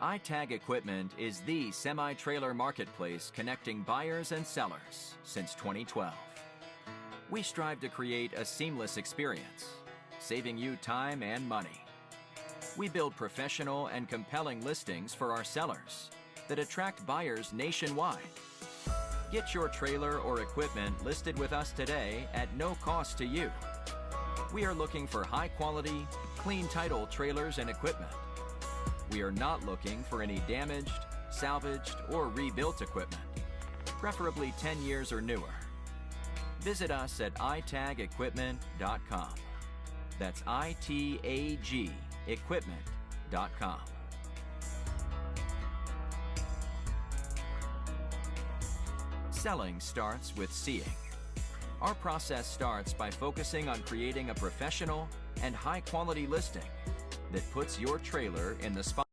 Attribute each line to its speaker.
Speaker 1: iTag Equipment is the semi-trailer marketplace connecting buyers and sellers since 2012. We strive to create a seamless experience, saving you time and money. We build professional and compelling listings for our sellers that attract buyers nationwide. Get your trailer or equipment listed with us today at no cost to you. We are looking for high-quality, clean title trailers and equipment. We are not looking for any damaged, salvaged, or rebuilt equipment, preferably 10 years or newer. Visit us at itagequipment.com. That's ITAG equipment.com. Selling starts with seeing. Our process starts by focusing on creating a professional and high-quality listing that puts your trailer in the spot.